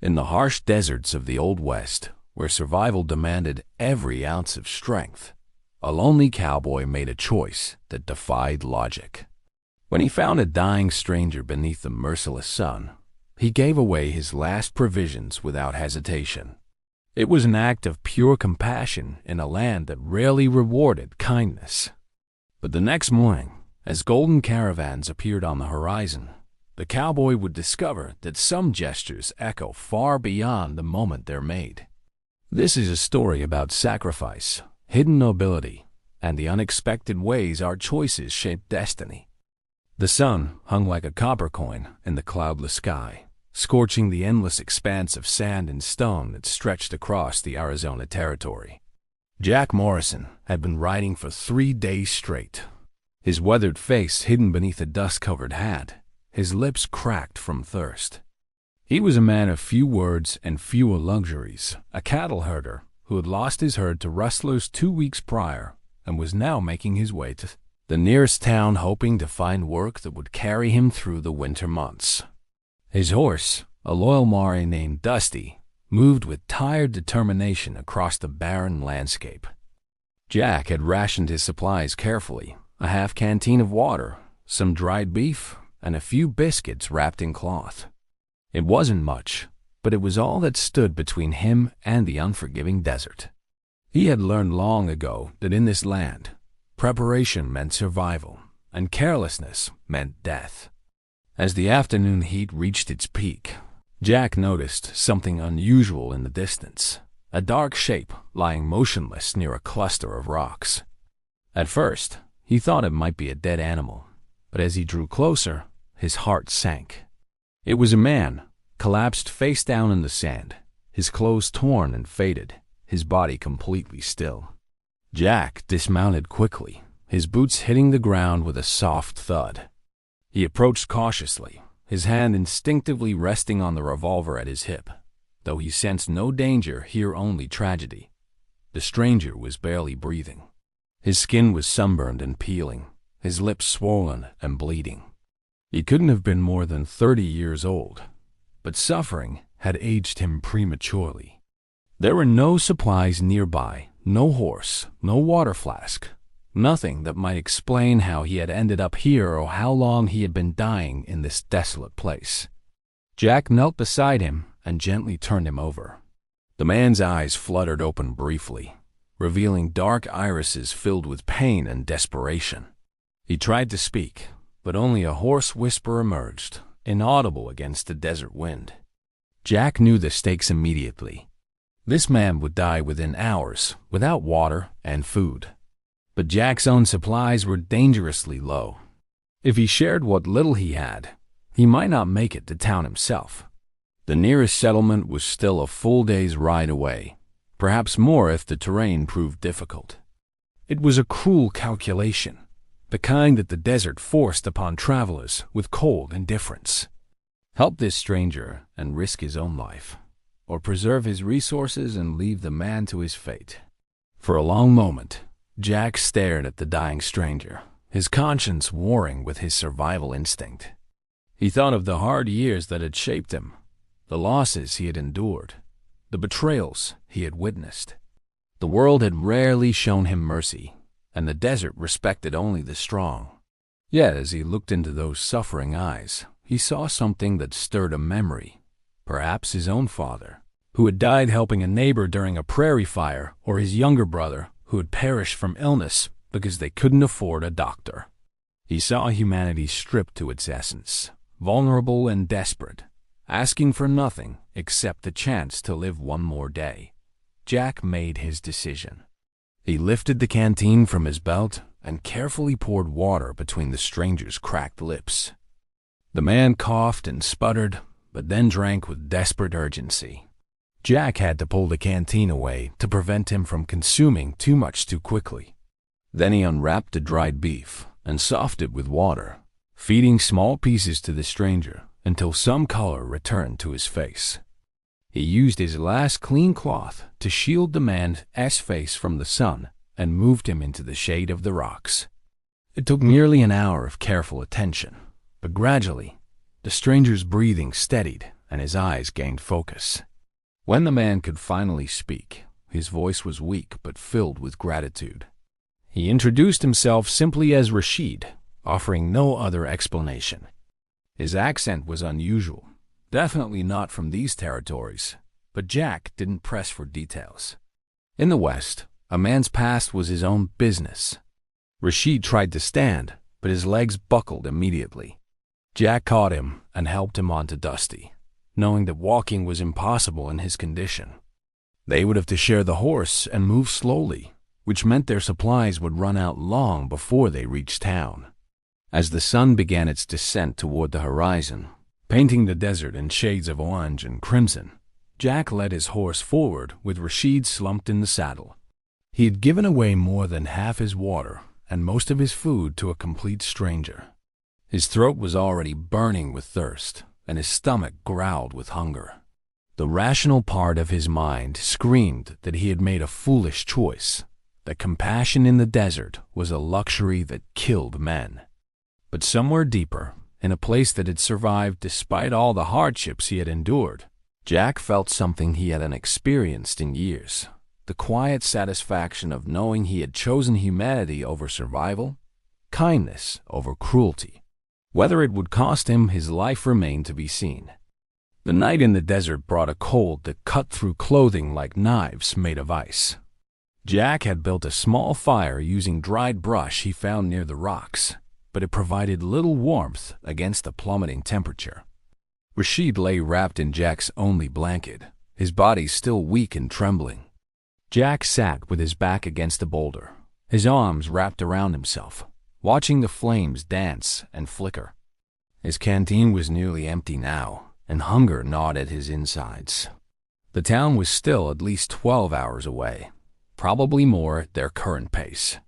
In the harsh deserts of the Old West, where survival demanded every ounce of strength, a lonely cowboy made a choice that defied logic. When he found a dying stranger beneath the merciless sun, he gave away his last provisions without hesitation. It was an act of pure compassion in a land that rarely rewarded kindness. But the next morning, as golden caravans appeared on the horizon, the cowboy would discover that some gestures echo far beyond the moment they're made. This is a story about sacrifice, hidden nobility, and the unexpected ways our choices shape destiny. The sun hung like a copper coin in the cloudless sky, scorching the endless expanse of sand and stone that stretched across the Arizona territory. Jack Morrison had been riding for 3 days straight, his weathered face hidden beneath a dust-covered hat, his lips cracked from thirst. He was a man of few words and fewer luxuries, a cattle herder who had lost his herd to rustlers 2 weeks prior and was now making his way to the nearest town, hoping to find work that would carry him through the winter months. His horse, a loyal Maori named Dusty, moved with tired determination across the barren landscape. Jack had rationed his supplies carefully, a half canteen of water, some dried beef, and a few biscuits wrapped in cloth. It wasn't much, but it was all that stood between him and the unforgiving desert. He had learned long ago that in this land, preparation meant survival, and carelessness meant death. As the afternoon heat reached its peak, Jack noticed something unusual in the distance, a dark shape lying motionless near a cluster of rocks. At first, he thought it might be a dead animal, but as he drew closer, his heart sank. It was a man, collapsed face down in the sand, his clothes torn and faded, his body completely still. Jack dismounted quickly, his boots hitting the ground with a soft thud. He approached cautiously, his hand instinctively resting on the revolver at his hip. Though he sensed no danger here, only tragedy. The stranger was barely breathing. His skin was sunburned and peeling, his lips swollen and bleeding. He couldn't have been more than 30 years old, but suffering had aged him prematurely. There were no supplies nearby, no horse, no water flask, nothing that might explain how he had ended up here or how long he had been dying in this desolate place. Jack knelt beside him and gently turned him over. The man's eyes fluttered open briefly, revealing dark irises filled with pain and desperation. He tried to speak, but only a hoarse whisper emerged, inaudible against the desert wind. Jack knew the stakes immediately. This man would die within hours, without water and food. But Jack's own supplies were dangerously low. If he shared what little he had, he might not make it to town himself. The nearest settlement was still a full day's ride away, perhaps more if the terrain proved difficult. It was a cruel calculation, the kind that the desert forced upon travelers with cold indifference. Help this stranger and risk his own life, or preserve his resources and leave the man to his fate. For a long moment, Jack stared at the dying stranger, his conscience warring with his survival instinct. He thought of the hard years that had shaped him, the losses he had endured, the betrayals he had witnessed. The world had rarely shown him mercy, and the desert respected only the strong. Yet as he looked into those suffering eyes, he saw something that stirred a memory, perhaps his own father, who had died helping a neighbor during a prairie fire, or his younger brother, who had perished from illness because they couldn't afford a doctor. He saw humanity stripped to its essence, vulnerable and desperate, asking for nothing except the chance to live one more day. Jack made his decision. He lifted the canteen from his belt and carefully poured water between the stranger's cracked lips. The man coughed and sputtered, but then drank with desperate urgency. Jack had to pull the canteen away to prevent him from consuming too much too quickly. Then he unwrapped the dried beef and softened it with water, feeding small pieces to the stranger until some color returned to his face. He used his last clean cloth to shield the man's face from the sun and moved him into the shade of the rocks. It took nearly an hour of careful attention, but gradually, the stranger's breathing steadied and his eyes gained focus. When the man could finally speak, his voice was weak but filled with gratitude. He introduced himself simply as Rashid, offering no other explanation. His accent was unusual, definitely not from these territories, but Jack didn't press for details. In the West, a man's past was his own business. Rashid tried to stand, but his legs buckled immediately. Jack caught him and helped him onto Dusty, knowing that walking was impossible in his condition. They would have to share the horse and move slowly, which meant their supplies would run out long before they reached town. As the sun began its descent toward the horizon, painting the desert in shades of orange and crimson, Jack led his horse forward with Rashid slumped in the saddle. He had given away more than half his water and most of his food to a complete stranger. His throat was already burning with thirst, and his stomach growled with hunger. The rational part of his mind screamed that he had made a foolish choice, that compassion in the desert was a luxury that killed men. But somewhere deeper, in a place that had survived despite all the hardships he had endured, Jack felt something he hadn't experienced in years, the quiet satisfaction of knowing he had chosen humanity over survival, kindness over cruelty. Whether it would cost him his life remained to be seen. The night in the desert brought a cold that cut through clothing like knives made of ice. Jack had built a small fire using dried brush he found near the rocks, but it provided little warmth against the plummeting temperature. Rashid lay wrapped in Jack's only blanket, his body still weak and trembling. Jack sat with his back against a boulder, his arms wrapped around himself, watching the flames dance and flicker. His canteen was nearly empty now, and hunger gnawed at his insides. The town was still at least 12 hours away, probably more at their current pace.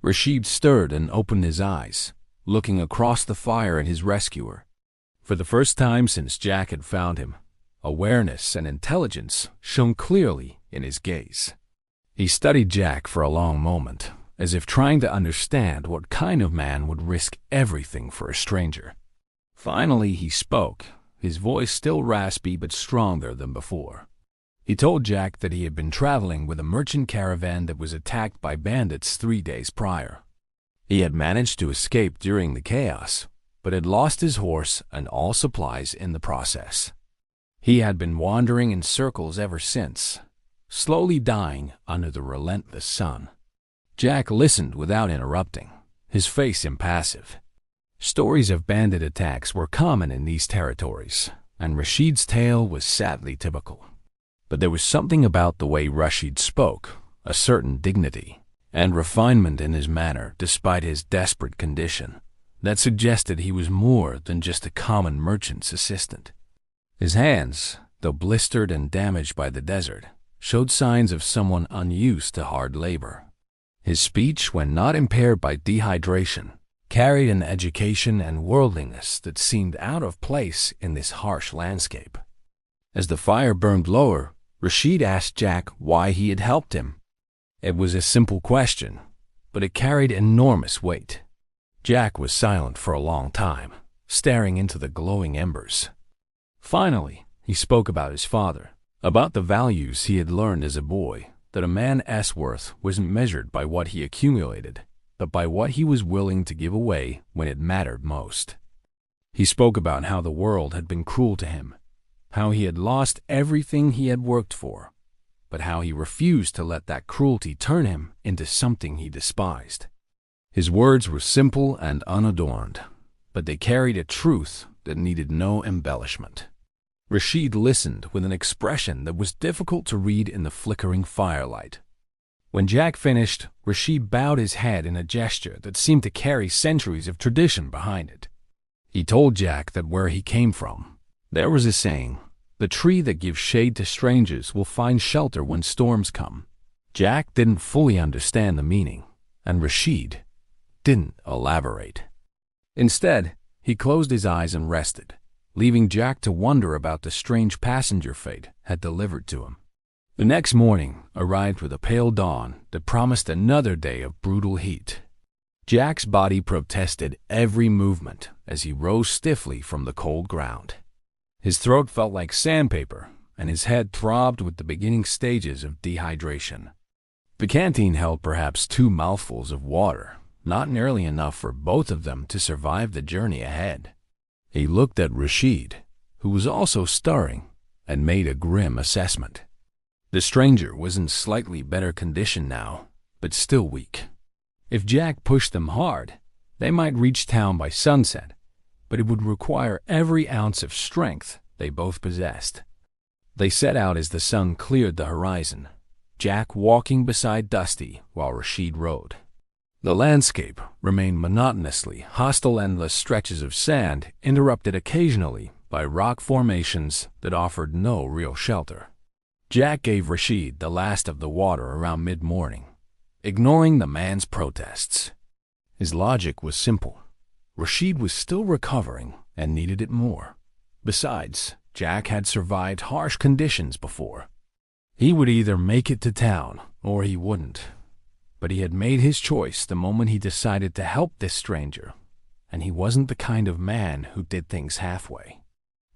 Rashid stirred and opened his eyes, looking across the fire at his rescuer. For the first time since Jack had found him, awareness and intelligence shone clearly in his gaze. He studied Jack for a long moment, as if trying to understand what kind of man would risk everything for a stranger. Finally he spoke, his voice still raspy but stronger than before. He told Jack that he had been traveling with a merchant caravan that was attacked by bandits 3 days prior. He had managed to escape during the chaos, but had lost his horse and all supplies in the process. He had been wandering in circles ever since, slowly dying under the relentless sun. Jack listened without interrupting, his face impassive. Stories of bandit attacks were common in these territories, and Rashid's tale was sadly typical. But there was something about the way Rashid spoke, a certain dignity and refinement in his manner despite his desperate condition, that suggested he was more than just a common merchant's assistant. His hands, though blistered and damaged by the desert, showed signs of someone unused to hard labor. His speech, when not impaired by dehydration, carried an education and worldliness that seemed out of place in this harsh landscape. As the fire burned lower, Rashid asked Jack why he had helped him. It was a simple question, but it carried enormous weight. Jack was silent for a long time, staring into the glowing embers. Finally, he spoke about his father, about the values he had learned as a boy, that a man's worth wasn't measured by what he accumulated, but by what he was willing to give away when it mattered most. He spoke about how the world had been cruel to him, how he had lost everything he had worked for, but how he refused to let that cruelty turn him into something he despised. His words were simple and unadorned, but they carried a truth that needed no embellishment. Rashid listened with an expression that was difficult to read in the flickering firelight. When Jack finished, Rashid bowed his head in a gesture that seemed to carry centuries of tradition behind it. He told Jack that where he came from, there was a saying, "The tree that gives shade to strangers will find shelter when storms come." Jack didn't fully understand the meaning, and Rashid didn't elaborate. Instead, he closed his eyes and rested, leaving Jack to wonder about the strange passenger fate had delivered to him. The next morning arrived with a pale dawn that promised another day of brutal heat. Jack's body protested every movement as he rose stiffly from the cold ground. His throat felt like sandpaper, and his head throbbed with the beginning stages of dehydration. The canteen held perhaps 2 mouthfuls of water, not nearly enough for both of them to survive the journey ahead. He looked at Rashid, who was also stirring, and made a grim assessment. The stranger was in slightly better condition now, but still weak. If Jack pushed them hard, they might reach town by sunset, but it would require every ounce of strength they both possessed. They set out as the sun cleared the horizon, Jack walking beside Dusty while Rashid rode. The landscape remained monotonously hostile, endless stretches of sand interrupted occasionally by rock formations that offered no real shelter. Jack gave Rashid the last of the water around mid-morning, ignoring the man's protests. His logic was simple. Rashid was still recovering and needed it more. Besides, Jack had survived harsh conditions before. He would either make it to town or he wouldn't. But he had made his choice the moment he decided to help this stranger, and he wasn't the kind of man who did things halfway.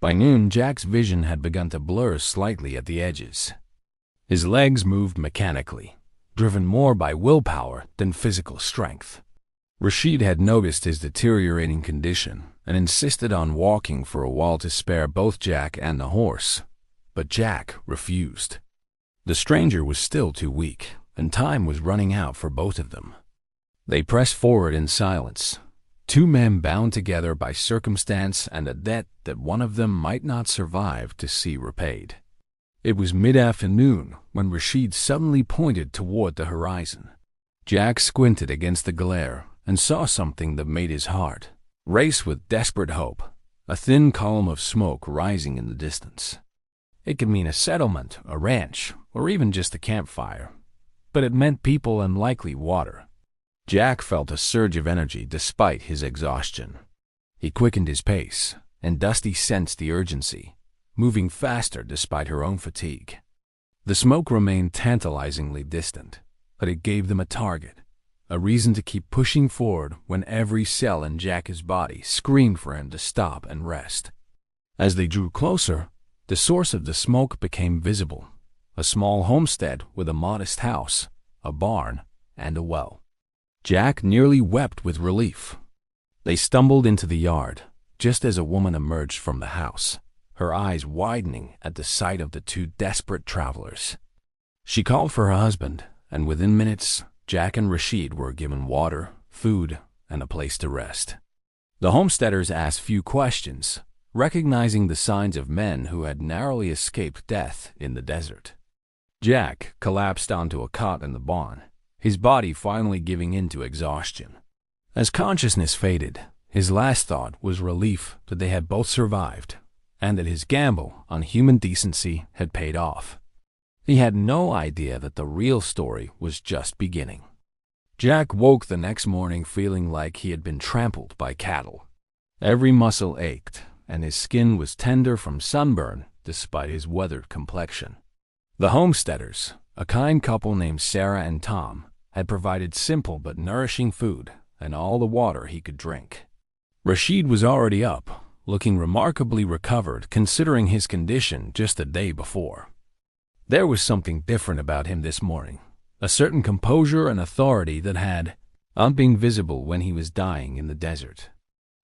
By noon, Jack's vision had begun to blur slightly at the edges. His legs moved mechanically, driven more by willpower than physical strength. Rashid had noticed his deteriorating condition and insisted on walking for a while to spare both Jack and the horse, but Jack refused. The stranger was still too weak, and time was running out for both of them. They pressed forward in silence, 2 men bound together by circumstance and a debt that one of them might not survive to see repaid. It was mid-afternoon when Rashid suddenly pointed toward the horizon. Jack squinted against the glare and saw something that made his heart race with desperate hope, a thin column of smoke rising in the distance. It could mean a settlement, a ranch, or even just a campfire, but it meant people and likely water. Jack felt a surge of energy despite his exhaustion. He quickened his pace, and Dusty sensed the urgency, moving faster despite her own fatigue. The smoke remained tantalizingly distant, but it gave them a target, a reason to keep pushing forward when every cell in Jack's body screamed for him to stop and rest. As they drew closer, the source of the smoke became visible, a small homestead with a modest house, a barn, and a well. Jack nearly wept with relief. They stumbled into the yard, just as a woman emerged from the house, her eyes widening at the sight of the 2 desperate travelers. She called for her husband, and within minutes, Jack and Rashid were given water, food, and a place to rest. The homesteaders asked few questions, recognizing the signs of men who had narrowly escaped death in the desert. Jack collapsed onto a cot in the barn, his body finally giving in to exhaustion. As consciousness faded, his last thought was relief that they had both survived, and that his gamble on human decency had paid off. He had no idea that the real story was just beginning. Jack woke the next morning feeling like he had been trampled by cattle. Every muscle ached, and his skin was tender from sunburn despite his weathered complexion. The homesteaders, a kind couple named Sarah and Tom, had provided simple but nourishing food and all the water he could drink. Rashid was already up, looking remarkably recovered considering his condition just the day before. There was something different about him this morning, a certain composure and authority that had not been visible when he was dying in the desert.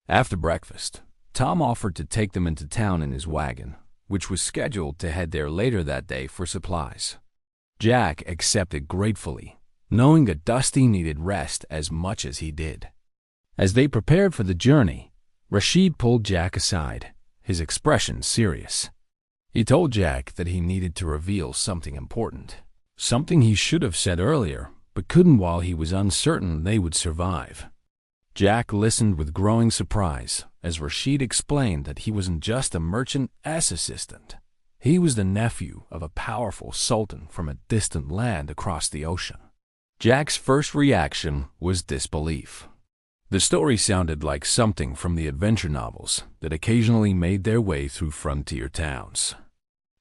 After breakfast, Tom offered to take them into town in his wagon, which was scheduled to head there later that day for supplies. Jack accepted gratefully, knowing that Dusty needed rest as much as he did. As they prepared for the journey, Rashid pulled Jack aside, his expression serious. He told Jack that he needed to reveal something important, something he should have said earlier, but couldn't while he was uncertain they would survive. Jack listened with growing surprise as Rashid explained that he wasn't just a merchant assistant. He was the nephew of a powerful sultan from a distant land across the ocean. Jack's first reaction was disbelief. The story sounded like something from the adventure novels that occasionally made their way through frontier towns.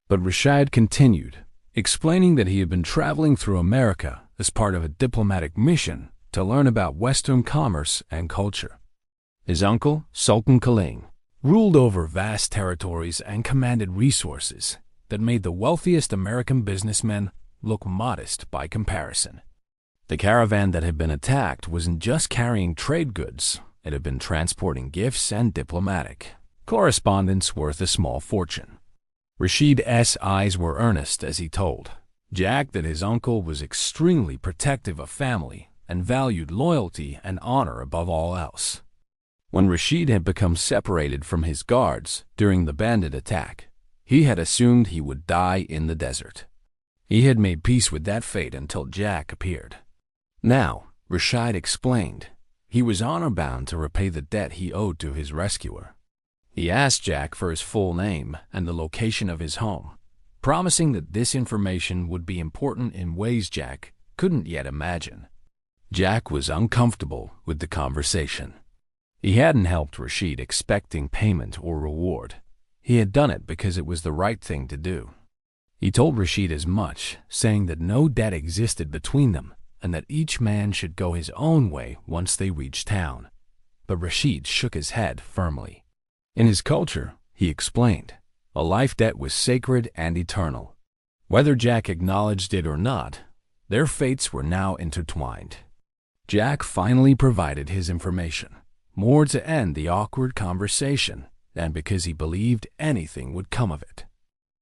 But Rashid continued, explaining that he had been traveling through America as part of a diplomatic mission to learn about Western commerce and culture. His uncle, Sultan Kaling, ruled over vast territories and commanded resources that made the wealthiest American businessmen look modest by comparison. The caravan that had been attacked wasn't just carrying trade goods, it had been transporting gifts and diplomatic correspondence worth a small fortune. Rashid's eyes were earnest as he told Jack that his uncle was extremely protective of family and valued loyalty and honor above all else. When Rashid had become separated from his guards during the bandit attack, he had assumed he would die in the desert. He had made peace with that fate until Jack appeared. Now, Rashid explained, he was honor-bound to repay the debt he owed to his rescuer. He asked Jack for his full name and the location of his home, promising that this information would be important in ways Jack couldn't yet imagine. Jack was uncomfortable with the conversation. He hadn't helped Rashid expecting payment or reward. He had done it because it was the right thing to do. He told Rashid as much, saying that no debt existed between them and that each man should go his own way once they reached town. But Rashid shook his head firmly. In his culture, he explained, a life debt was sacred and eternal. Whether Jack acknowledged it or not, their fates were now intertwined. Jack finally provided his information, more to end the awkward conversation than because he believed anything would come of it.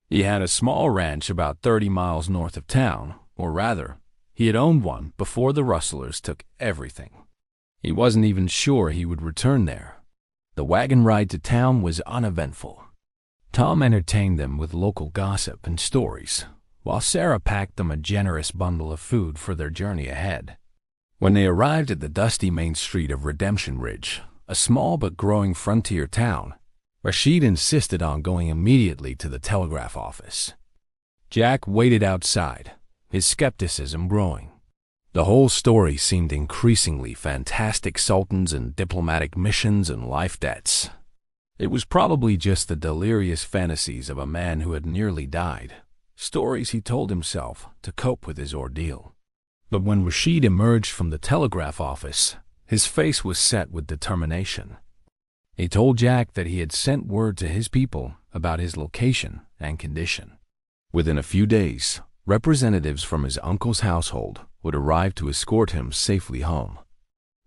He had a small ranch about 30 miles north of town, or rather, he had owned one before the rustlers took everything. He wasn't even sure he would return there. The wagon ride to town was uneventful. Tom entertained them with local gossip and stories, while Sarah packed them a generous bundle of food for their journey ahead. When they arrived at the dusty main street of Redemption Ridge, a small but growing frontier town, Rashid insisted on going immediately to the telegraph office. Jack waited outside, his skepticism growing. The whole story seemed increasingly fantastic, sultans and diplomatic missions and life debts. It was probably just the delirious fantasies of a man who had nearly died, stories he told himself to cope with his ordeal. But when Rashid emerged from the telegraph office, his face was set with determination. He told Jack that he had sent word to his people about his location and condition. Within a few days, representatives from his uncle's household would arrive to escort him safely home.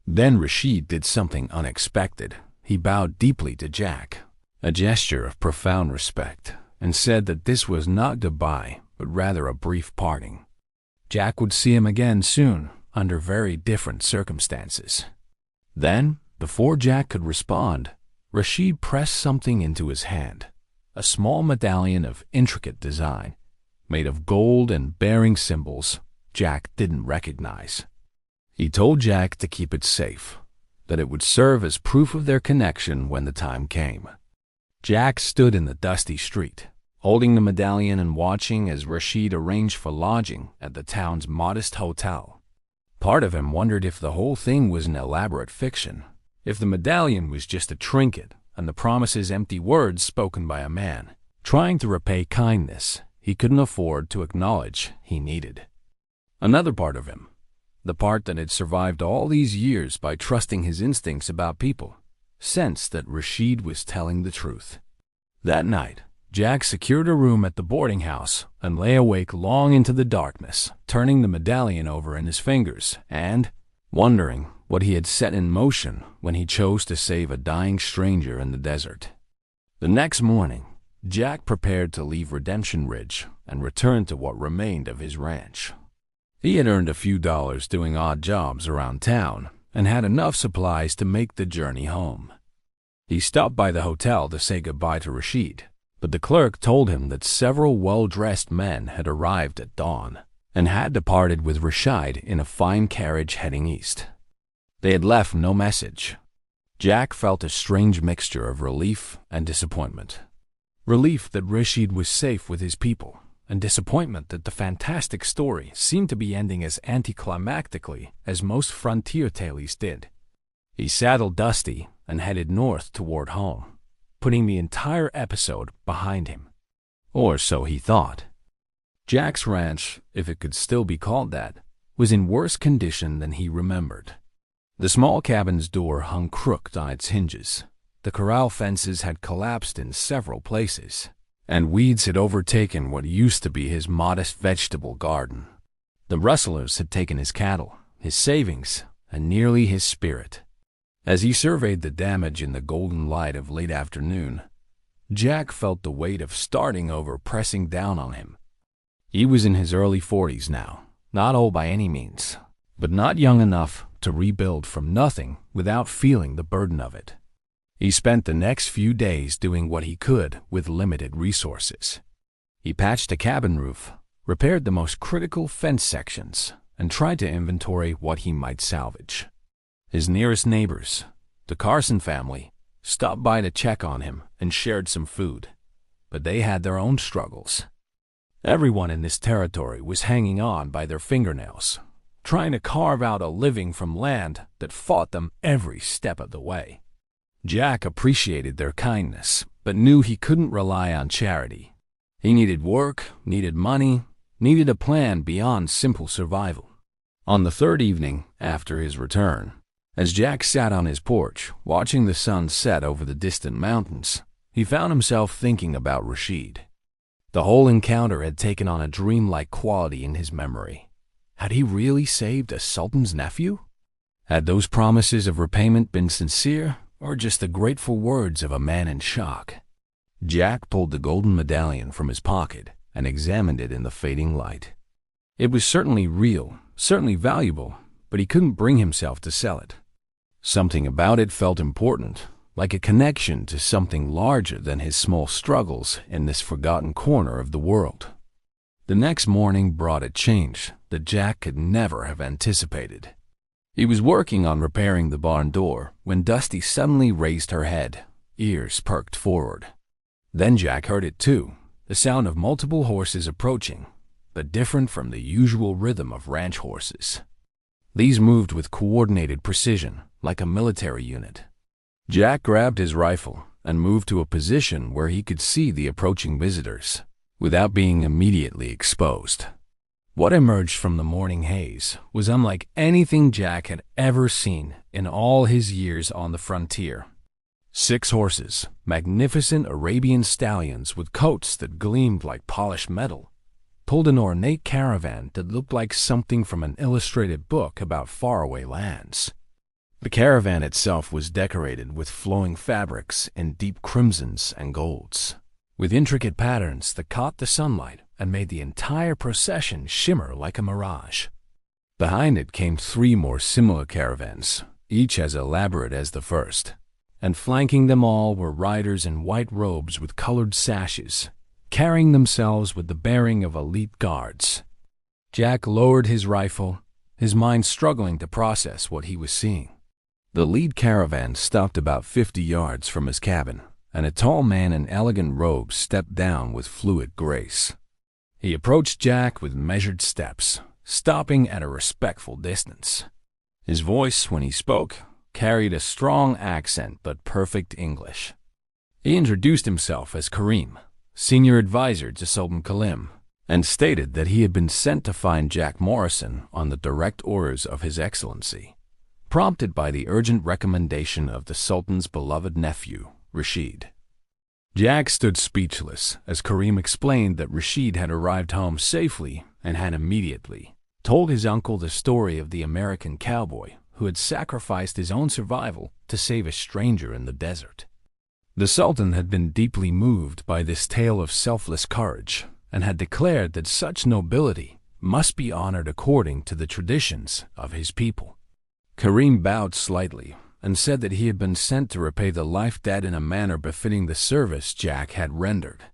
Then Rashid did something unexpected. He bowed deeply to Jack, a gesture of profound respect, and said that this was not goodbye, but rather a brief parting. Jack would see him again soon, under very different circumstances. Then, before Jack could respond, Rashid pressed something into his hand, a small medallion of intricate design, made of gold and bearing symbols Jack didn't recognize. He told Jack to keep it safe, that it would serve as proof of their connection when the time came. Jack stood in the dusty street, holding the medallion and watching as Rashid arranged for lodging at the town's modest hotel. Part of him wondered if the whole thing was an elaborate fiction, if the medallion was just a trinket and the promises empty words spoken by a man trying to repay kindness he couldn't afford to acknowledge he needed. Another part of him, the part that had survived all these years by trusting his instincts about people, sensed that Rashid was telling the truth. That night, Jack secured a room at the boarding house and lay awake long into the darkness, turning the medallion over in his fingers and wondering what he had set in motion when he chose to save a dying stranger in the desert. The next morning, Jack prepared to leave Redemption Ridge and return to what remained of his ranch. He had earned a few dollars doing odd jobs around town and had enough supplies to make the journey home. He stopped by the hotel to say goodbye to Rashid, but the clerk told him that several well-dressed men had arrived at dawn and had departed with Rashid in a fine carriage heading east. They had left no message. Jack felt a strange mixture of relief and disappointment. Relief that Rashid was safe with his people, and disappointment that the fantastic story seemed to be ending as anticlimactically as most frontier tales did. He saddled Dusty and headed north toward home, putting the entire episode behind him. Or so he thought. Jack's ranch, if it could still be called that, was in worse condition than he remembered. The small cabin's door hung crooked on its hinges. The corral fences had collapsed in several places, and weeds had overtaken what used to be his modest vegetable garden. The rustlers had taken his cattle, his savings, and nearly his spirit. As he surveyed the damage in the golden light of late afternoon, Jack felt the weight of starting over pressing down on him. He was in his early 40s now, not old by any means, but not young enough to rebuild from nothing without feeling the burden of it. He spent the next few days doing what he could with limited resources. He patched a cabin roof, repaired the most critical fence sections, and tried to inventory what he might salvage. His nearest neighbors, the Carson family, stopped by to check on him and shared some food, but they had their own struggles. Everyone in this territory was hanging on by their fingernails, trying to carve out a living from land that fought them every step of the way. Jack appreciated their kindness, but knew he couldn't rely on charity. He needed work, needed money, needed a plan beyond simple survival. On the third evening after his return, as Jack sat on his porch, watching the sun set over the distant mountains, he found himself thinking about Rashid. The whole encounter had taken on a dreamlike quality in his memory. Had he really saved a sultan's nephew? Had those promises of repayment been sincere, or just the grateful words of a man in shock? Jack pulled the golden medallion from his pocket and examined it in the fading light. It was certainly real, certainly valuable, but he couldn't bring himself to sell it. Something about it felt important, like a connection to something larger than his small struggles in this forgotten corner of the world. The next morning brought a change that Jack could never have anticipated. He was working on repairing the barn door when Dusty suddenly raised her head, ears perked forward. Then Jack heard it too, the sound of multiple horses approaching, but different from the usual rhythm of ranch horses. These moved with coordinated precision, like a military unit. Jack grabbed his rifle and moved to a position where he could see the approaching visitors, without being immediately exposed. What emerged from the morning haze was unlike anything Jack had ever seen in all his years on the frontier. 6 horses, magnificent Arabian stallions with coats that gleamed like polished metal, pulled an ornate caravan that looked like something from an illustrated book about faraway lands. The caravan itself was decorated with flowing fabrics in deep crimsons and golds, with intricate patterns that caught the sunlight and made the entire procession shimmer like a mirage. Behind it came 3 more similar caravans, each as elaborate as the first, and flanking them all were riders in white robes with colored sashes, carrying themselves with the bearing of elite guards. Jack lowered his rifle, his mind struggling to process what he was seeing. The lead caravan stopped about 50 yards from his cabin, and a tall man in elegant robes stepped down with fluid grace. He approached Jack with measured steps, stopping at a respectful distance. His voice, when he spoke, carried a strong accent but perfect English. He introduced himself as Karim, senior advisor to Sultan Kalim, and stated that he had been sent to find Jack Morrison on the direct orders of His Excellency, prompted by the urgent recommendation of the Sultan's beloved nephew, Rashid. Jack stood speechless as Karim explained that Rashid had arrived home safely and had immediately told his uncle the story of the American cowboy who had sacrificed his own survival to save a stranger in the desert. The Sultan had been deeply moved by this tale of selfless courage and had declared that such nobility must be honored according to the traditions of his people. Karim bowed slightly and said that he had been sent to repay the life debt in a manner befitting the service Jack had rendered.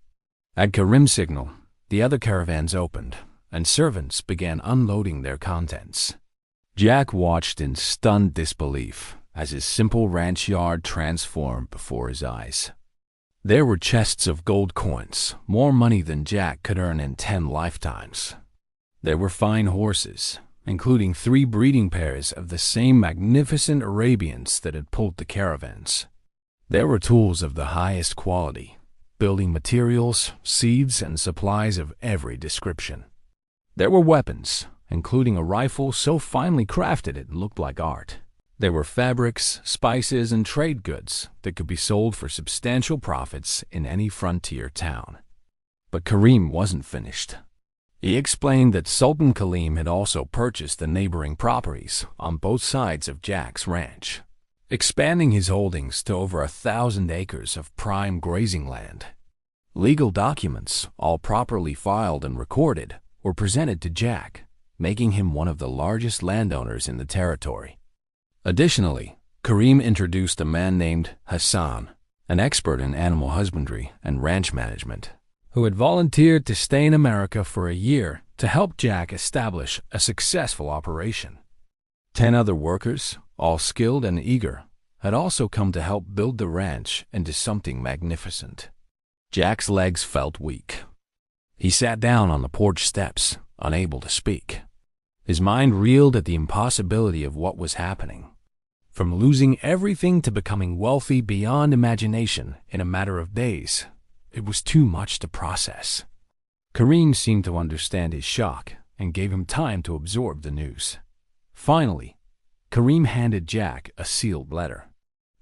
At Karim's signal, the other caravans opened, and servants began unloading their contents. Jack watched in stunned disbelief as his simple ranch yard transformed before his eyes. There were chests of gold coins, more money than Jack could earn in 10 lifetimes. There were fine horses, including 3 breeding pairs of the same magnificent Arabians that had pulled the caravans. There were tools of the highest quality, building materials, seeds, and supplies of every description. There were weapons, including a rifle so finely crafted it looked like art. There were fabrics, spices, and trade goods that could be sold for substantial profits in any frontier town. But Karim wasn't finished. He explained that Sultan Khalim had also purchased the neighboring properties on both sides of Jack's ranch, expanding his holdings to over 1,000 acres of prime grazing land. Legal documents, all properly filed and recorded, were presented to Jack, making him one of the largest landowners in the territory. Additionally, Karim introduced a man named Hassan, an expert in animal husbandry and ranch management, who had volunteered to stay in America for a year to help Jack establish a successful operation. 10 other workers, all skilled and eager, had also come to help build the ranch into something magnificent. Jack's legs felt weak. He sat down on the porch steps, unable to speak. His mind reeled at the impossibility of what was happening. From losing everything to becoming wealthy beyond imagination in a matter of days, it was too much to process. Karim seemed to understand his shock and gave him time to absorb the news. Finally, Karim handed Jack a sealed letter.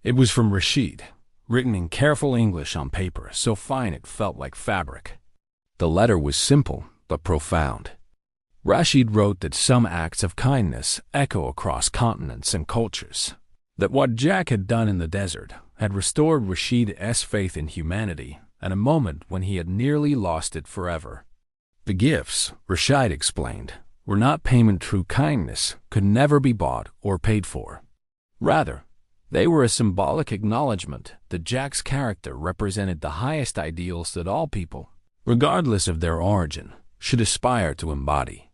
It was from Rashid, written in careful English on paper so fine it felt like fabric. The letter was simple but profound. Rashid wrote that some acts of kindness echo across continents and cultures, that what Jack had done in the desert had restored Rashid's faith in humanity at a moment when he had nearly lost it forever. The gifts, Rashid explained, were not payment. True kindness could never be bought or paid for. Rather, they were a symbolic acknowledgement that Jack's character represented the highest ideals that all people, regardless of their origin, should aspire to embody.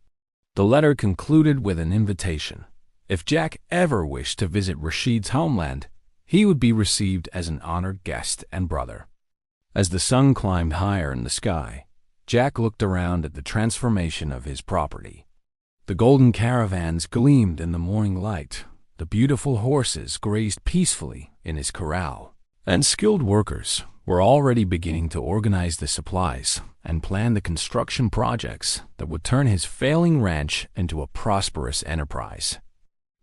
The letter concluded with an invitation. If Jack ever wished to visit Rashid's homeland, he would be received as an honored guest and brother. As the sun climbed higher in the sky, Jack looked around at the transformation of his property. The golden caravans gleamed in the morning light, the beautiful horses grazed peacefully in his corral, and skilled workers were already beginning to organize the supplies and plan the construction projects that would turn his failing ranch into a prosperous enterprise.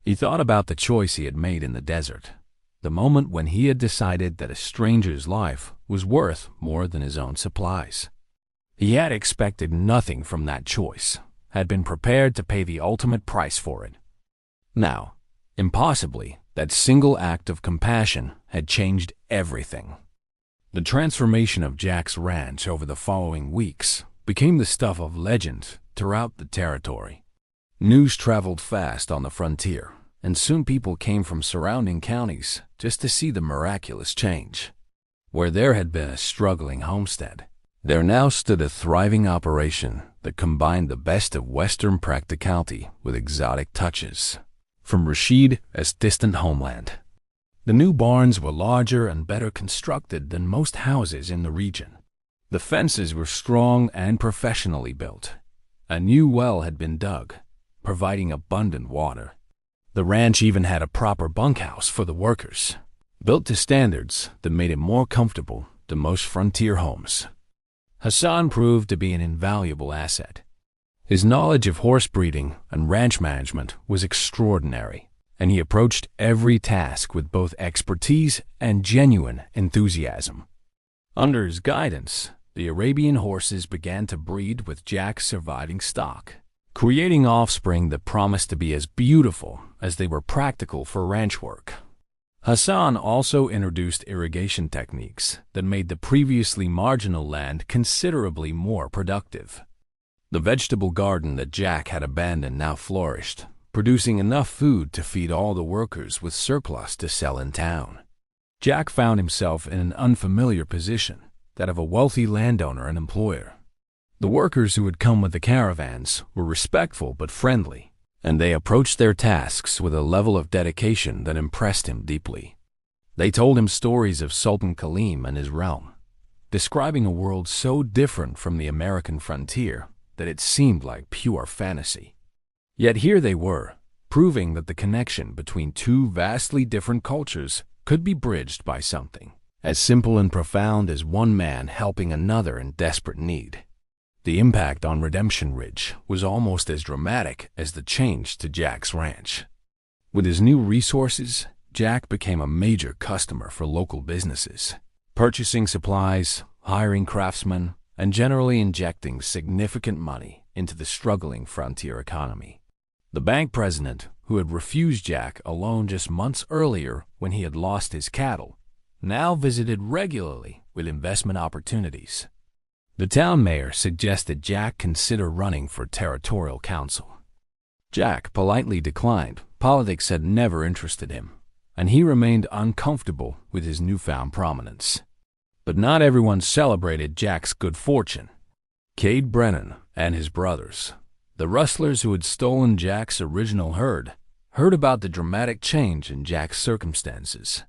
He thought about the choice he had made in the desert, the moment when he had decided that a stranger's life was worth more than his own supplies. He had expected nothing from that choice, had been prepared to pay the ultimate price for it. Now, impossibly, that single act of compassion had changed everything. The transformation of Jack's ranch over the following weeks became the stuff of legend throughout the territory. News traveled fast on the frontier, and soon people came from surrounding counties just to see the miraculous change. Where there had been a struggling homestead, there now stood a thriving operation that combined the best of Western practicality with exotic touches. From Rashid's distant homeland, the new barns were larger and better constructed than most houses in the region. The fences were strong and professionally built. A new well had been dug, providing abundant water. The ranch even had a proper bunkhouse for the workers, built to standards that made it more comfortable than most frontier homes. Hassan proved to be an invaluable asset. His knowledge of horse breeding and ranch management was extraordinary, and he approached every task with both expertise and genuine enthusiasm. Under his guidance, the Arabian horses began to breed with Jack's surviving stock, creating offspring that promised to be as beautiful as they were practical for ranch work. Hassan also introduced irrigation techniques that made the previously marginal land considerably more productive. The vegetable garden that Jack had abandoned now flourished, producing enough food to feed all the workers with surplus to sell in town. Jack found himself in an unfamiliar position, that of a wealthy landowner and employer. The workers who had come with the caravans were respectful but friendly, and they approached their tasks with a level of dedication that impressed him deeply. They told him stories of Sultan Khalim and his realm, describing a world so different from the American frontier that it seemed like pure fantasy. Yet here they were, proving that the connection between two vastly different cultures could be bridged by something as simple and profound as one man helping another in desperate need. The impact on Redemption Ridge was almost as dramatic as the change to Jack's ranch. With his new resources, Jack became a major customer for local businesses, purchasing supplies, hiring craftsmen, and generally injecting significant money into the struggling frontier economy. The bank president, who had refused Jack a loan just months earlier when he had lost his cattle, now visited regularly with investment opportunities. The town mayor suggested Jack consider running for territorial council. Jack politely declined. Politics had never interested him, and he remained uncomfortable with his newfound prominence. But not everyone celebrated Jack's good fortune. Cade Brennan and his brothers, the rustlers who had stolen Jack's original herd, heard about the dramatic change in Jack's circumstances.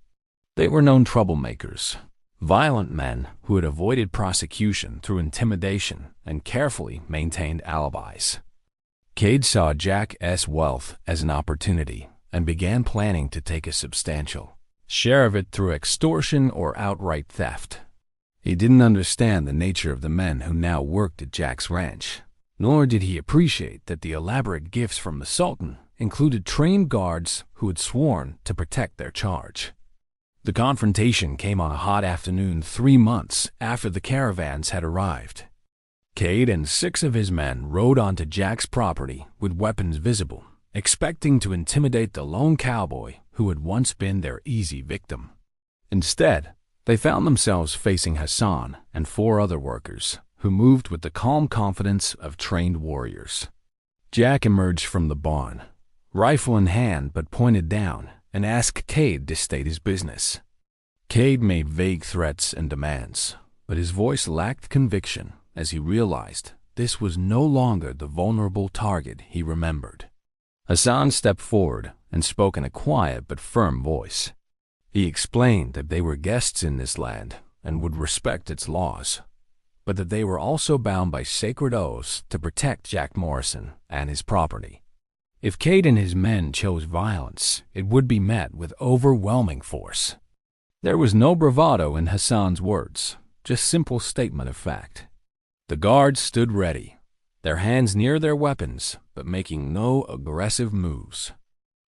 They were known troublemakers, violent men who had avoided prosecution through intimidation and carefully maintained alibis. Cade saw Jack's wealth as an opportunity and began planning to take a substantial share of it through extortion or outright theft. He didn't understand the nature of the men who now worked at Jack's ranch, nor did he appreciate that the elaborate gifts from the Sultan included trained guards who had sworn to protect their charge. The confrontation came on a hot afternoon 3 months after the caravans had arrived. Cade and 6 of his men rode onto Jack's property with weapons visible, expecting to intimidate the lone cowboy who had once been their easy victim. Instead, they found themselves facing Hassan and 4 other workers who moved with the calm confidence of trained warriors. Jack emerged from the barn, rifle in hand but pointed down, and asked Cade to state his business. Cade made vague threats and demands, but his voice lacked conviction as he realized this was no longer the vulnerable target he remembered. Hassan stepped forward and spoke in a quiet but firm voice. He explained that they were guests in this land and would respect its laws, but that they were also bound by sacred oaths to protect Jack Morrison and his property. If Cade and his men chose violence, it would be met with overwhelming force. There was no bravado in Hassan's words, just simple statement of fact. The guards stood ready, their hands near their weapons, but making no aggressive moves.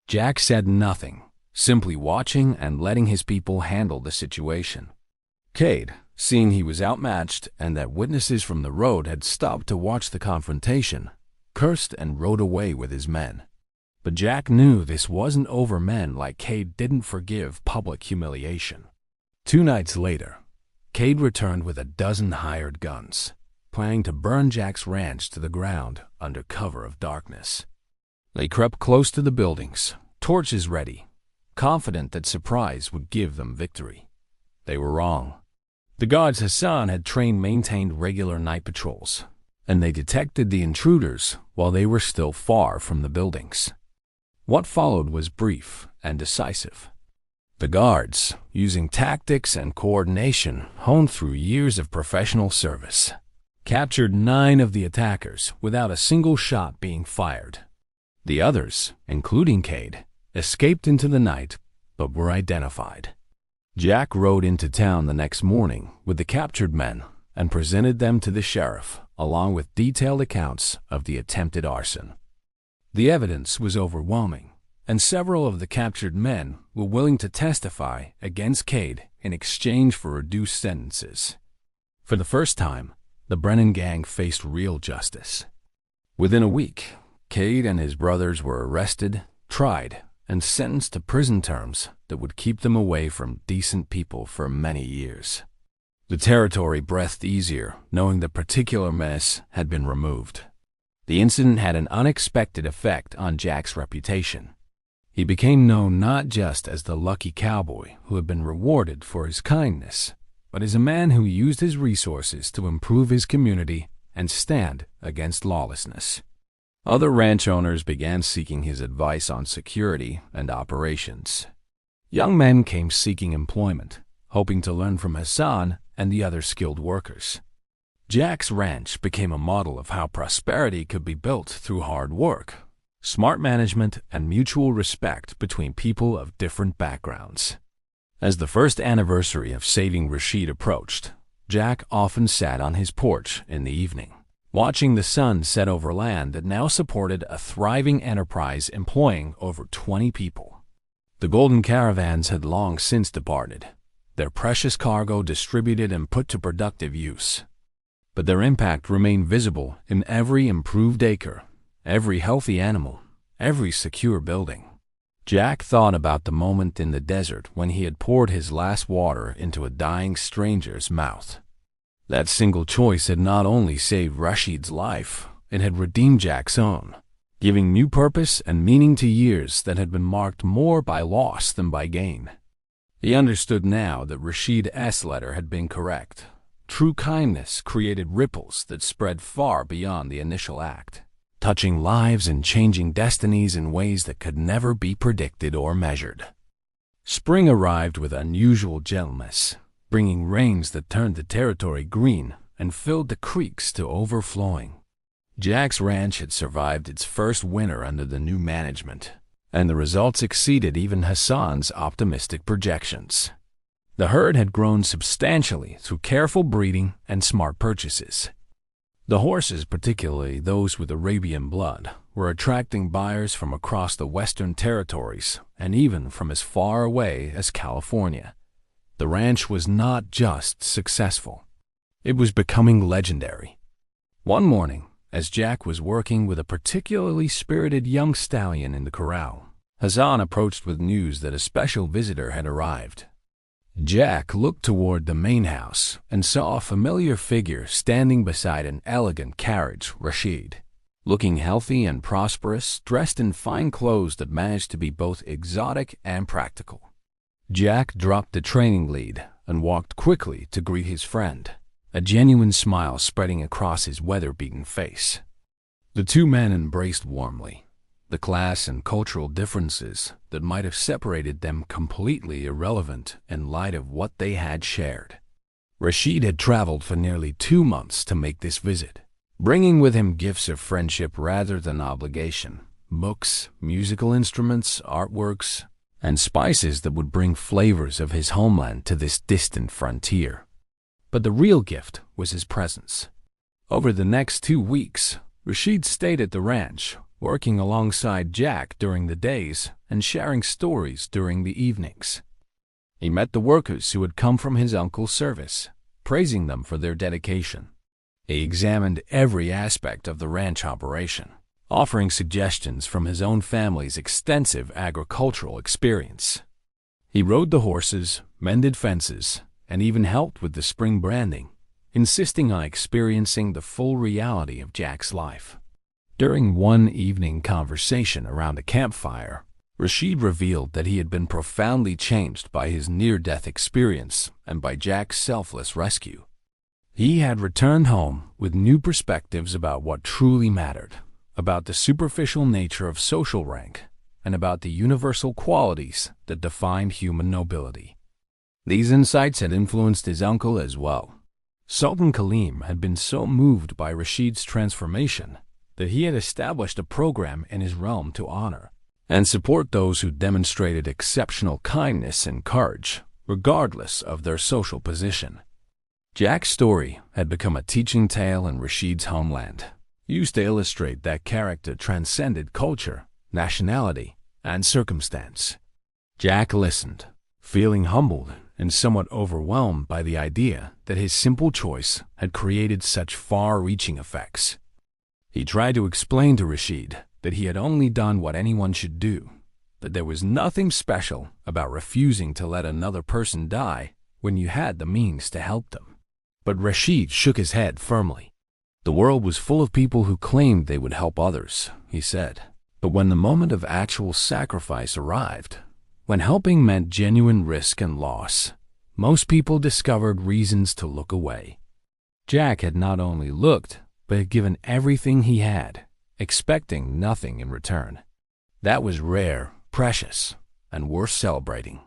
Jack said nothing, simply watching and letting his people handle the situation. Cade, seeing he was outmatched and that witnesses from the road had stopped to watch the confrontation, cursed and rode away with his men. But Jack knew this wasn't over. Men like Cade didn't forgive public humiliation. 2 nights later, Cade returned with a dozen hired guns, planning to burn Jack's ranch to the ground under cover of darkness. They crept close to the buildings, torches ready, confident that surprise would give them victory. They were wrong. The guards Hassan had trained maintained regular night patrols, and they detected the intruders while they were still far from the buildings. What followed was brief and decisive. The guards, using tactics and coordination honed through years of professional service, captured 9 of the attackers without a single shot being fired. The others, including Cade, escaped into the night but were identified. Jack rode into town the next morning with the captured men and presented them to the sheriff, along with detailed accounts of the attempted arson. The evidence was overwhelming, and several of the captured men were willing to testify against Cade in exchange for reduced sentences. For the first time, the Brennan gang faced real justice. Within a week, Cade and his brothers were arrested, tried, and sentenced to prison terms that would keep them away from decent people for many years. The territory breathed easier, knowing the particular mess had been removed. The incident had an unexpected effect on Jack's reputation. He became known not just as the lucky cowboy who had been rewarded for his kindness, but as a man who used his resources to improve his community and stand against lawlessness. Other ranch owners began seeking his advice on security and operations. Young men came seeking employment, hoping to learn from Hassan and the other skilled workers. Jack's ranch became a model of how prosperity could be built through hard work, smart management, and mutual respect between people of different backgrounds. As the first anniversary of saving Rashid approached, Jack often sat on his porch in the evening, watching the sun set over land that now supported a thriving enterprise employing over 20 people. The golden caravans had long since departed, their precious cargo distributed and put to productive use. But their impact remained visible in every improved acre, every healthy animal, every secure building. Jack thought about the moment in the desert when he had poured his last water into a dying stranger's mouth. That single choice had not only saved Rashid's life, it had redeemed Jack's own, giving new purpose and meaning to years that had been marked more by loss than by gain. He understood now that Rashid's letter had been correct. True kindness created ripples that spread far beyond the initial act, touching lives and changing destinies in ways that could never be predicted or measured. Spring arrived with unusual gentleness, bringing rains that turned the territory green and filled the creeks to overflowing. Jack's ranch had survived its first winter under the new management, and the results exceeded even Hassan's optimistic projections. The herd had grown substantially through careful breeding and smart purchases. The horses, particularly those with Arabian blood, were attracting buyers from across the Western territories and even from as far away as California. The ranch was not just successful. It was becoming legendary. One morning, as Jack was working with a particularly spirited young stallion in the corral, Hassan approached with news that a special visitor had arrived. Jack looked toward the main house and saw a familiar figure standing beside an elegant carriage, Rashid. Looking healthy and prosperous, dressed in fine clothes that managed to be both exotic and practical. Jack dropped the training lead and walked quickly to greet his friend, a genuine smile spreading across his weather-beaten face. The two men embraced warmly, the class and cultural differences that might have separated them completely irrelevant in light of what they had shared. Rashid had traveled for nearly 2 months to make this visit, bringing with him gifts of friendship rather than obligation, books, musical instruments, artworks, and spices that would bring flavors of his homeland to this distant frontier. But the real gift was his presence. Over the next 2 weeks, Rashid stayed at the ranch, working alongside Jack during the days and sharing stories during the evenings. He met the workers who had come from his uncle's service, praising them for their dedication. He examined every aspect of the ranch operation, offering suggestions from his own family's extensive agricultural experience. He rode the horses, mended fences, and even helped with the spring branding, insisting on experiencing the full reality of Jack's life. During one evening conversation around a campfire, Rashid revealed that he had been profoundly changed by his near-death experience and by Jack's selfless rescue. He had returned home with new perspectives about what truly mattered, about the superficial nature of social rank, and about the universal qualities that defined human nobility. These insights had influenced his uncle as well. Sultan Kaleem had been so moved by Rashid's transformation that he had established a program in his realm to honor and support those who demonstrated exceptional kindness and courage, regardless of their social position. Jack's story had become a teaching tale in Rashid's homeland, used to illustrate that character transcended culture, nationality, and circumstance. Jack listened, feeling humbled and somewhat overwhelmed by the idea that his simple choice had created such far-reaching effects. He tried to explain to Rashid that he had only done what anyone should do, that there was nothing special about refusing to let another person die when you had the means to help them. But Rashid shook his head firmly. The world was full of people who claimed they would help others, he said. But when the moment of actual sacrifice arrived, when helping meant genuine risk and loss, most people discovered reasons to look away. Jack had not only looked, but had given everything he had, expecting nothing in return. That was rare, precious, and worth celebrating.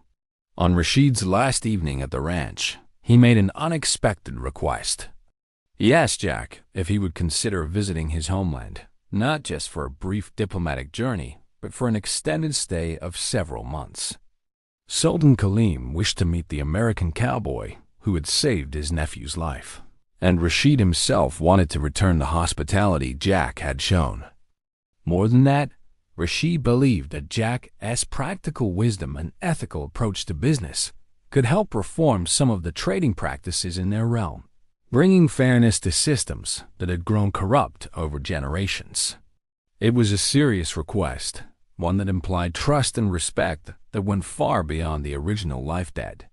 On Rashid's last evening at the ranch, he made an unexpected request. He asked Jack if he would consider visiting his homeland, not just for a brief diplomatic journey, but for an extended stay of several months. Sultan Kaleem wished to meet the American cowboy who had saved his nephew's life, and Rashid himself wanted to return the hospitality Jack had shown. More than that, Rashid believed that Jack's practical wisdom and ethical approach to business could help reform some of the trading practices in their realm, bringing fairness to systems that had grown corrupt over generations. It was a serious request, one that implied trust and respect that went far beyond the original life debt.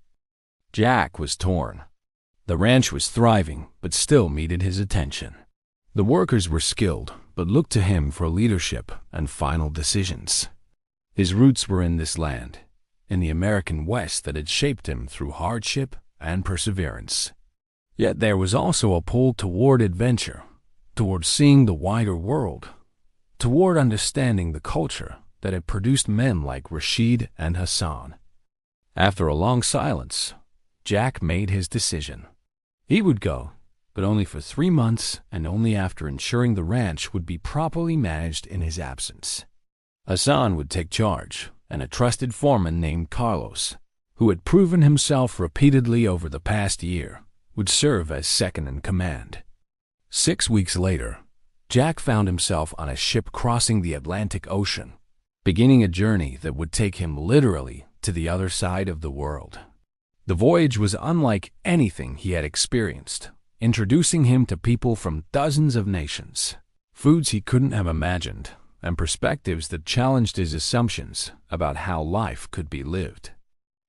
Jack was torn. The ranch was thriving, but still needed his attention. The workers were skilled, but looked to him for leadership and final decisions. His roots were in this land, in the American West that had shaped him through hardship and perseverance. Yet there was also a pull toward adventure, toward seeing the wider world, toward understanding the culture that had produced men like Rashid and Hassan. After a long silence, Jack made his decision. He would go, but only for 3 months and only after ensuring the ranch would be properly managed in his absence. Hassan would take charge, and a trusted foreman named Carlos, who had proven himself repeatedly over the past year, would serve as second in command. 6 weeks later, Jack found himself on a ship crossing the Atlantic Ocean, beginning a journey that would take him literally to the other side of the world. The voyage was unlike anything he had experienced, introducing him to people from dozens of nations, foods he couldn't have imagined, and perspectives that challenged his assumptions about how life could be lived.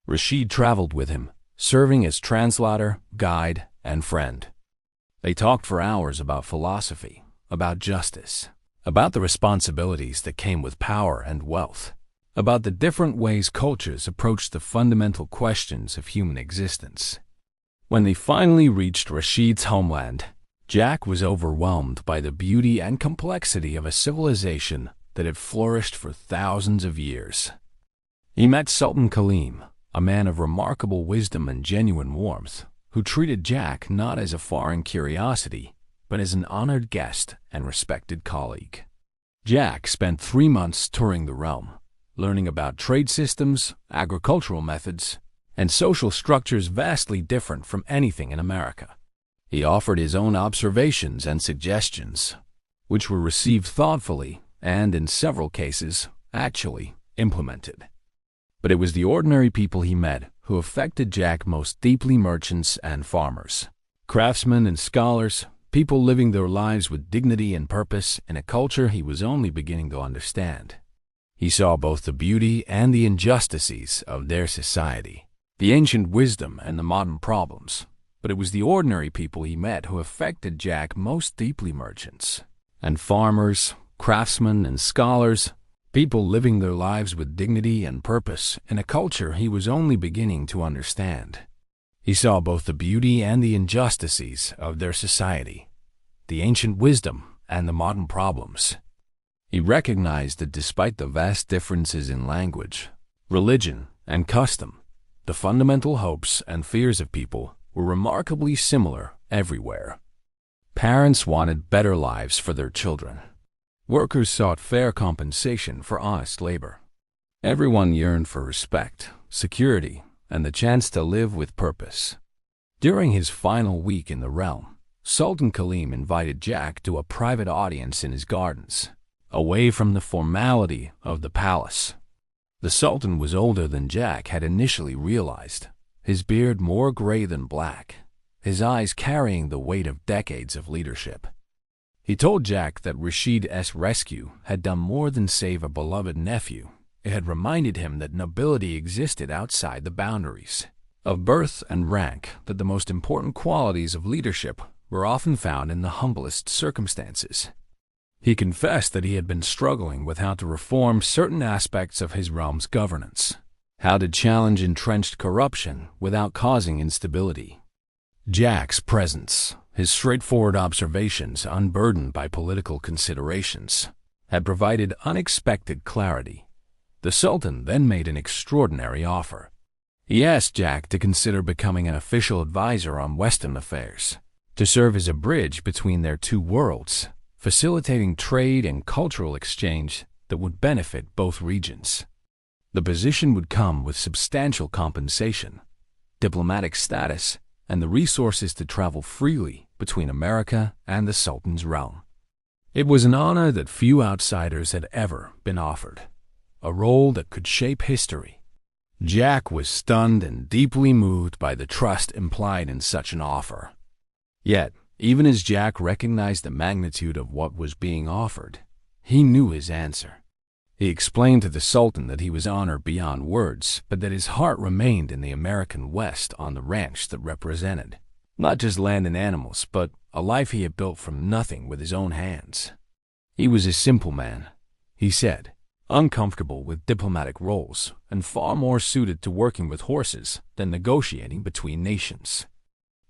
Rashid traveled with him, serving as translator, guide, and friend. They talked for hours about philosophy, about justice, about the responsibilities that came with power and wealth, about the different ways cultures approach the fundamental questions of human existence. When they finally reached Rashid's homeland, Jack was overwhelmed by the beauty and complexity of a civilization that had flourished for thousands of years. He met Sultan Khalim, a man of remarkable wisdom and genuine warmth, who treated Jack not as a foreign curiosity, but as an honored guest and respected colleague. Jack spent 3 months touring the realm, learning about trade systems, agricultural methods, and social structures vastly different from anything in America. He offered his own observations and suggestions, which were received thoughtfully and, in several cases, actually implemented. But it was the ordinary people he met who affected Jack most deeply: merchants and farmers, craftsmen and scholars, people living their lives with dignity and purpose in a culture he was only beginning to understand. He saw both the beauty and the injustices of their society, the ancient wisdom and the modern problems. But it was the ordinary people he met who affected Jack most deeply: merchants and farmers, craftsmen and scholars, people living their lives with dignity and purpose in a culture he was only beginning to understand. He saw both the beauty and the injustices of their society, the ancient wisdom and the modern problems. He recognized that despite the vast differences in language, religion, and custom, the fundamental hopes and fears of people were remarkably similar everywhere. Parents wanted better lives for their children. Workers sought fair compensation for honest labor. Everyone yearned for respect, security, and the chance to live with purpose. During his final week in the realm, Sultan Khalim invited Jack to a private audience in his gardens, away from the formality of the palace. The Sultan was older than Jack had initially realized, his beard more gray than black, his eyes carrying the weight of decades of leadership. He told Jack that Rashid's rescue had done more than save a beloved nephew. It had reminded him that nobility existed outside the boundaries of birth and rank, that the most important qualities of leadership were often found in the humblest circumstances. He confessed that he had been struggling with how to reform certain aspects of his realm's governance, how to challenge entrenched corruption without causing instability. Jack's presence, his straightforward observations unburdened by political considerations, had provided unexpected clarity. The Sultan then made an extraordinary offer. He asked Jack to consider becoming an official advisor on Western affairs, to serve as a bridge between their two worlds, facilitating trade and cultural exchange that would benefit both regions. The position would come with substantial compensation, diplomatic status, and the resources to travel freely between America and the Sultan's realm. It was an honor that few outsiders had ever been offered, a role that could shape history. Jack was stunned and deeply moved by the trust implied in such an offer. Yet, even as Jack recognized the magnitude of what was being offered, he knew his answer. He explained to the Sultan that he was honored beyond words, but that his heart remained in the American West on the ranch that represented not just land and animals, but a life he had built from nothing with his own hands. He was a simple man, he said, uncomfortable with diplomatic roles and far more suited to working with horses than negotiating between nations.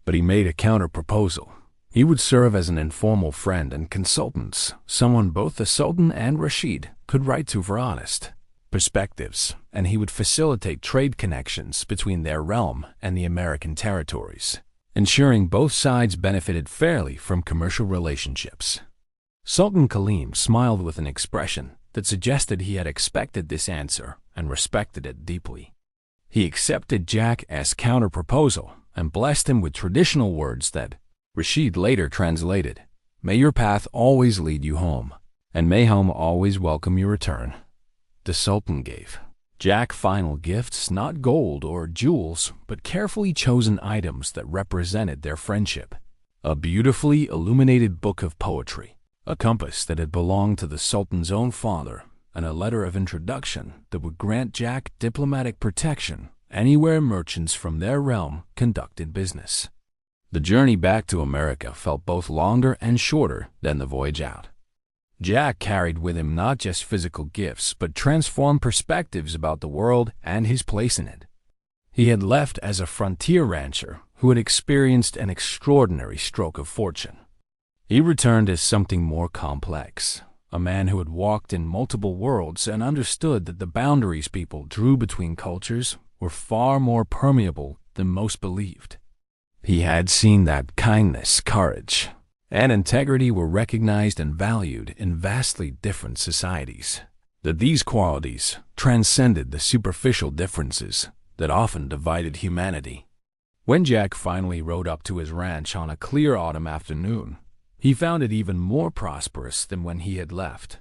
But he made a counter-proposal. He would serve as an informal friend and consultant, someone both the Sultan and Rashid could write to for honest perspectives, and he would facilitate trade connections between their realm and the American territories, ensuring both sides benefited fairly from commercial relationships. Sultan Kaleem smiled with an expression that suggested he had expected this answer and respected it deeply. He accepted Jack's counter-proposal and blessed him with traditional words that Rashid later translated, "May your path always lead you home, and may home always welcome your return." The Sultan gave Jack final gifts, not gold or jewels, but carefully chosen items that represented their friendship. A beautifully illuminated book of poetry, a compass that had belonged to the Sultan's own father, and a letter of introduction that would grant Jack diplomatic protection anywhere merchants from their realm conducted business. The journey back to America felt both longer and shorter than the voyage out. Jack carried with him not just physical gifts, but transformed perspectives about the world and his place in it. He had left as a frontier rancher who had experienced an extraordinary stroke of fortune. He returned as something more complex, a man who had walked in multiple worlds and understood that the boundaries people drew between cultures were far more permeable than most believed. He had seen that kindness, courage, and integrity were recognized and valued in vastly different societies, that these qualities transcended the superficial differences that often divided humanity. When Jack finally rode up to his ranch on a clear autumn afternoon, he found it even more prosperous than when he had left.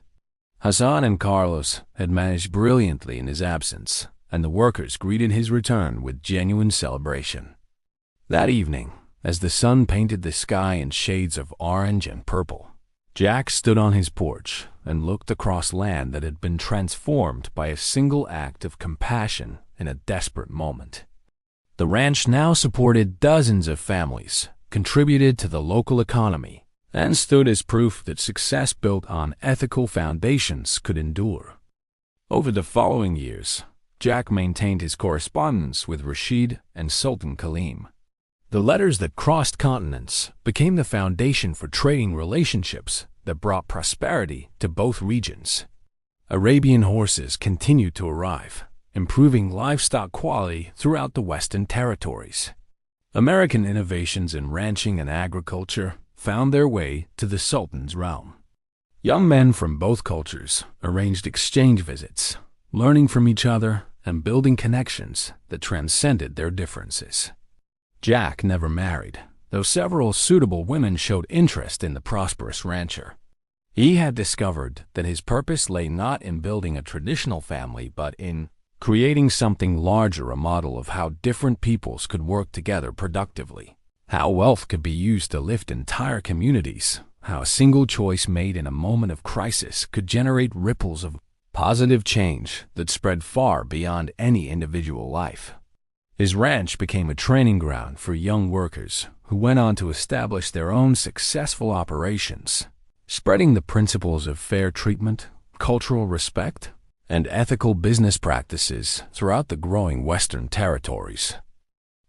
Hassan and Carlos had managed brilliantly in his absence, and the workers greeted his return with genuine celebration. That evening, as the sun painted the sky in shades of orange and purple, Jack stood on his porch and looked across land that had been transformed by a single act of compassion in a desperate moment. The ranch now supported dozens of families, contributed to the local economy, and stood as proof that success built on ethical foundations could endure. Over the following years, Jack maintained his correspondence with Rashid and Sultan Kaleem. The letters that crossed continents became the foundation for trading relationships that brought prosperity to both regions. Arabian horses continued to arrive, improving livestock quality throughout the Western territories. American innovations in ranching and agriculture found their way to the Sultan's realm. Young men from both cultures arranged exchange visits, learning from each other and building connections that transcended their differences. Jack never married, though several suitable women showed interest in the prosperous rancher. He had discovered that his purpose lay not in building a traditional family, but in creating something larger, a model of how different peoples could work together productively, how wealth could be used to lift entire communities, how a single choice made in a moment of crisis could generate ripples of positive change that spread far beyond any individual life. His ranch became a training ground for young workers who went on to establish their own successful operations, spreading the principles of fair treatment, cultural respect, and ethical business practices throughout the growing Western territories.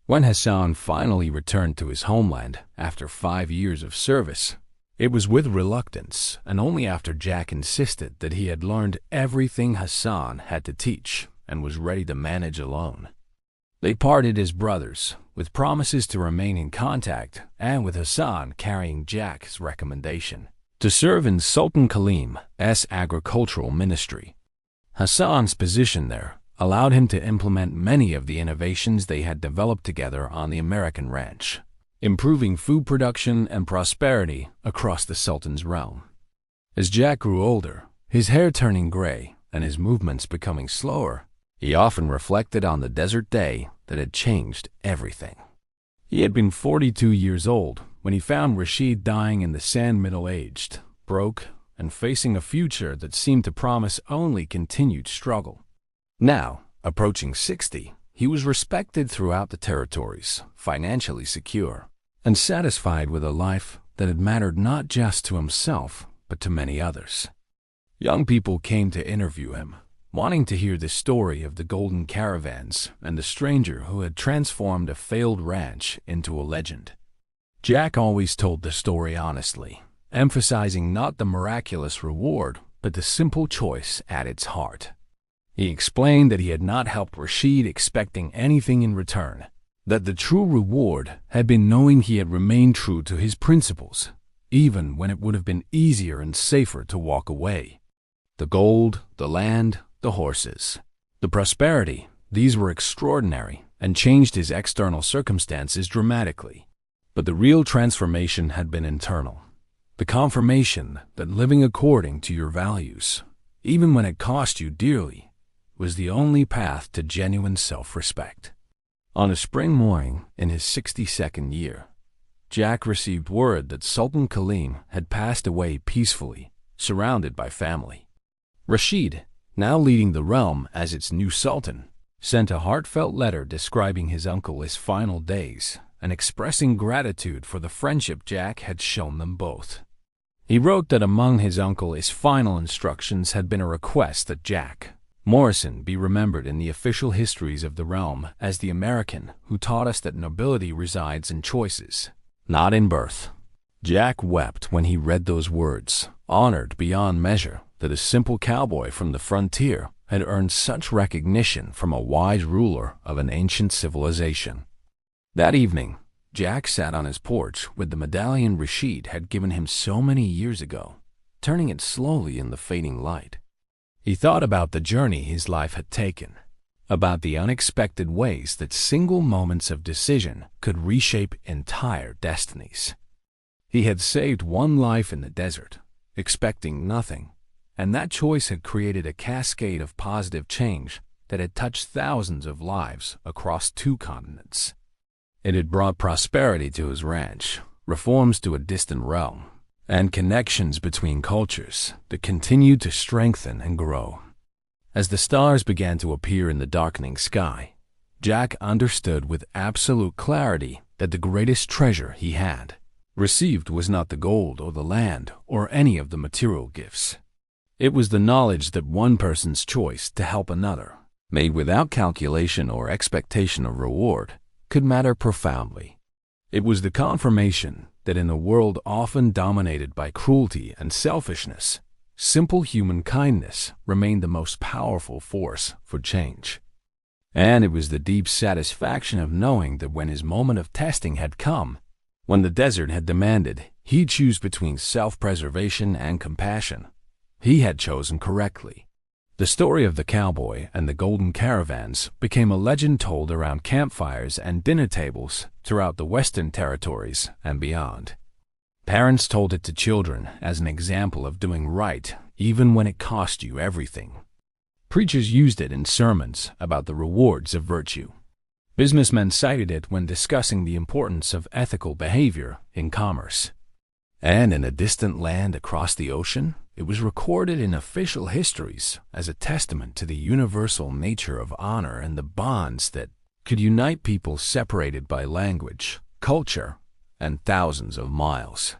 When Hassan finally returned to his homeland after 5 years of service, it was with reluctance and only after Jack insisted that he had learned everything Hassan had to teach and was ready to manage alone. They parted as brothers, with promises to remain in contact and with Hassan carrying Jack's recommendation to serve in Sultan Kaleem's agricultural ministry. Hassan's position there allowed him to implement many of the innovations they had developed together on the American ranch. improving food production and prosperity across the Sultan's realm. As Jack grew older, his hair turning gray and his movements becoming slower, he often reflected on the desert day that had changed everything. He had been 42 years old when he found Rashid dying in the sand, middle-aged, broke, and facing a future that seemed to promise only continued struggle. Now, approaching 60, he was respected throughout the territories, financially secure, and satisfied with a life that had mattered not just to himself, but to many others. Young people came to interview him, wanting to hear the story of the golden caravans and the stranger who had transformed a failed ranch into a legend. Jack always told the story honestly, emphasizing not the miraculous reward, but the simple choice at its heart. He explained that he had not helped Rashid expecting anything in return, that the true reward had been knowing he had remained true to his principles, even when it would have been easier and safer to walk away. The gold, the land, the horses, the prosperity, these were extraordinary and changed his external circumstances dramatically. But the real transformation had been internal. The confirmation that living according to your values, even when it cost you dearly, was the only path to genuine self-respect. On a spring morning in his 62nd year, Jack received word that Sultan Kaleem had passed away peacefully, surrounded by family. Rashid, now leading the realm as its new sultan, sent a heartfelt letter describing his uncle's final days and expressing gratitude for the friendship Jack had shown them both. He wrote that among his uncle's final instructions had been a request that Jack Morrison be remembered in the official histories of the realm as the American who taught us that nobility resides in choices, not in birth. Jack wept when he read those words, honored beyond measure that a simple cowboy from the frontier had earned such recognition from a wise ruler of an ancient civilization. That evening, Jack sat on his porch with the medallion Rashid had given him so many years ago, turning it slowly in the fading light. He thought about the journey his life had taken, about the unexpected ways that single moments of decision could reshape entire destinies. He had saved one life in the desert, expecting nothing, and that choice had created a cascade of positive change that had touched thousands of lives across 2 continents. It had brought prosperity to his ranch, reforms to a distant realm, and connections between cultures that continued to strengthen and grow. As the stars began to appear in the darkening sky, Jack understood with absolute clarity that the greatest treasure he had received was not the gold or the land or any of the material gifts. It was the knowledge that one person's choice to help another, made without calculation or expectation of reward, could matter profoundly. It was the confirmation that in a world often dominated by cruelty and selfishness, simple human kindness remained the most powerful force for change. And it was the deep satisfaction of knowing that when his moment of testing had come, when the desert had demanded he choose between self-preservation and compassion, he had chosen correctly. The story of the cowboy and the golden caravans became a legend told around campfires and dinner tables throughout the Western territories and beyond. Parents told it to children as an example of doing right even when it cost you everything. Preachers used it in sermons about the rewards of virtue. Businessmen cited it when discussing the importance of ethical behavior in commerce. And in a distant land across the ocean, it was recorded in official histories as a testament to the universal nature of honor and the bonds that could unite people separated by language, culture, and thousands of miles.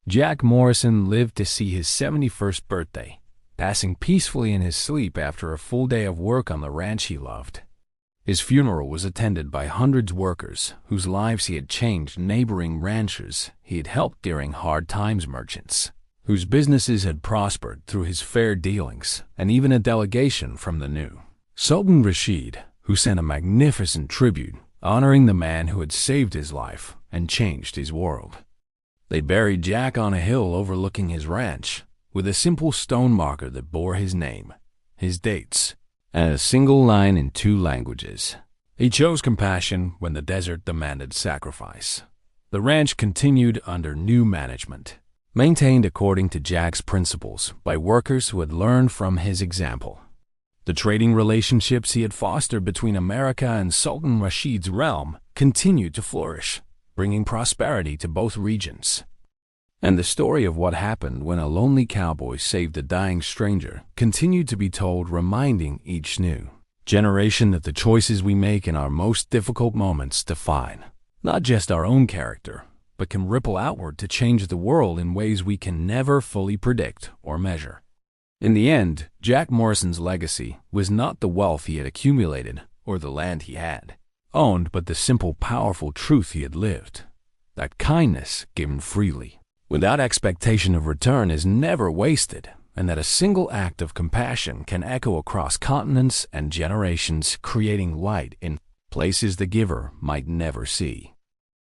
Jack Morrison lived to see his 71st birthday, passing peacefully in his sleep after a full day of work on the ranch he loved. His funeral was attended by hundreds of workers whose lives he had changed, neighboring ranchers he had helped during hard times, merchants whose businesses had prospered through his fair dealings, and even a delegation from the new Sultan Rashid, who sent a magnificent tribute honoring the man who had saved his life and changed his world. They buried Jack on a hill overlooking his ranch, with a simple stone marker that bore his name, his dates, and a single line in 2 languages. He chose compassion when the desert demanded sacrifice. The ranch continued under new management, maintained according to Jack's principles by workers who had learned from his example. The trading relationships he had fostered between America and Sultan Rashid's realm continued to flourish, bringing prosperity to both regions. And the story of what happened when a lonely cowboy saved a dying stranger continued to be told, reminding each new generation that the choices we make in our most difficult moments define not just our own character, but can ripple outward to change the world in ways we can never fully predict or measure. In the end, Jack Morrison's legacy was not the wealth he had accumulated or the land he had owned, but the simple, powerful truth he had lived, that kindness given freely, without expectation of return, is never wasted, and that a single act of compassion can echo across continents and generations, creating light in places the giver might never see.